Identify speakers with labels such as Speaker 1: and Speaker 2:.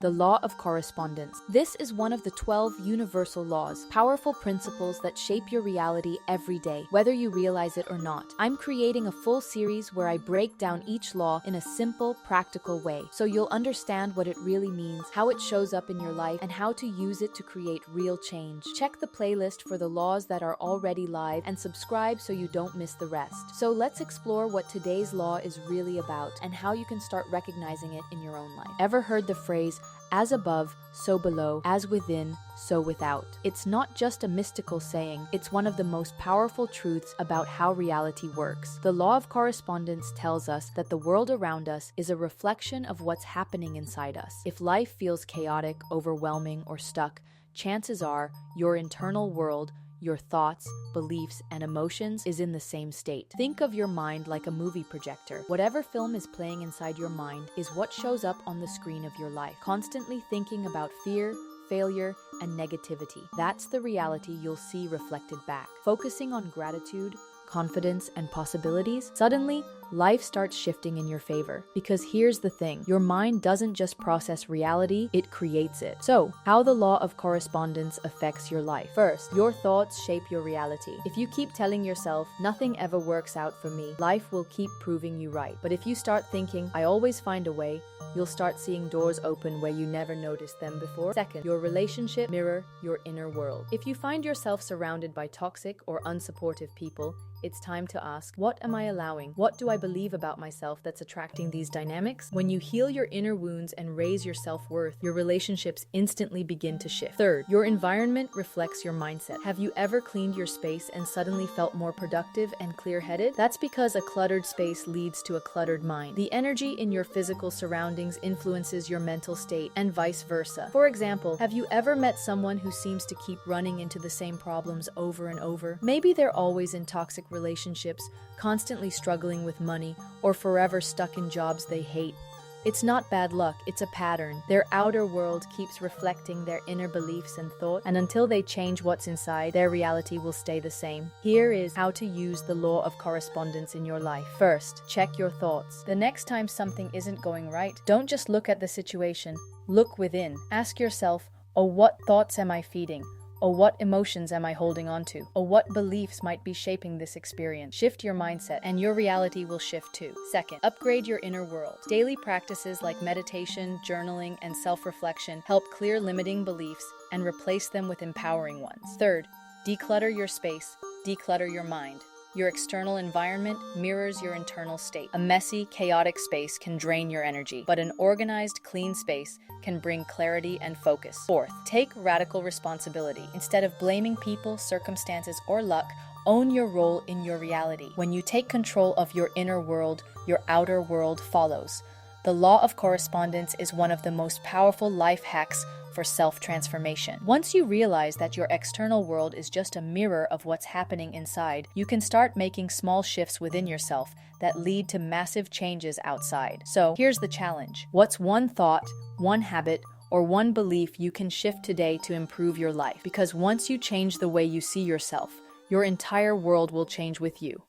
Speaker 1: The Law of Correspondence. This is one of the 12 universal laws, powerful principles that shape your reality every day, whether you realize it or not. I'm creating a full series where I break down each law in a simple, practical way, so you'll understand what it really means, how it shows up in your life, and how to use it to create real change. Check the playlist for the laws that are already live and subscribe so you don't miss the rest. So let's explore what today's law is really about and how you can start recognizing it in your own life. Ever heard the phrase, as above, so below, as within, so without? It's not just a mystical saying, it's one of the most powerful truths about how reality works. The law of correspondence tells us that the world around us is a reflection of what's happening inside us. If life feels chaotic, overwhelming, or stuck, chances are your internal world, your thoughts, beliefs, and emotions is in the same state. Think of your mind like a movie projector. Whatever film is playing inside your mind is what shows up on the screen of your life. Constantly thinking about fear, failure, and negativity. That's the reality you'll see reflected back. Focusing on gratitude, confidence, and possibilities, suddenly, life starts shifting in your favor. Because here's the thing, your mind doesn't just process reality, it creates it. So, how the law of correspondence affects your life. First, your thoughts shape your reality. If you keep telling yourself, nothing ever works out for me, life will keep proving you right. But if you start thinking, I always find a way, you'll start seeing doors open where you never noticed them before. Second, your relationship mirror your inner world. If you find yourself surrounded by toxic or unsupportive people, it's time to ask, what am I allowing? What do I believe about myself that's attracting these dynamics? When you heal your inner wounds and raise your self-worth, your relationships instantly begin to shift. Third, your environment reflects your mindset. Have you ever cleaned your space and suddenly felt more productive and clear-headed? That's because a cluttered space leads to a cluttered mind. The energy in your physical surroundings influences your mental state, and vice versa. For example, have you ever met someone who seems to keep running into the same problems over and over? Maybe they're always in toxic relationships, constantly struggling with money, or forever stuck in jobs they hate. It's not bad luck, it's a pattern. Their outer world keeps reflecting their inner beliefs and thoughts, and until they change what's inside, their reality will stay the same. Here is how to use the law of correspondence in your life. First, check your thoughts. The next time something isn't going right, don't just look at the situation, look within. Ask yourself, oh, what thoughts am I feeding? Or what emotions am I holding on to? Or what beliefs might be shaping this experience? Shift your mindset and your reality will shift too. Second, upgrade your inner world. Daily practices like meditation, journaling, and self-reflection help clear limiting beliefs and replace them with empowering ones. Third, declutter your space, declutter your mind. Your external environment mirrors your internal state. A messy, chaotic space can drain your energy, but an organized, clean space can bring clarity and focus. Fourth, take radical responsibility. Instead of blaming people, circumstances, or luck, own your role in your reality. When you take control of your inner world, your outer world follows. The law of correspondence is one of the most powerful life hacks for self-transformation. Once you realize that your external world is just a mirror of what's happening inside, you can start making small shifts within yourself that lead to massive changes outside. So here's the challenge. What's one thought, one habit, or one belief you can shift today to improve your life? Because once you change the way you see yourself, your entire world will change with you.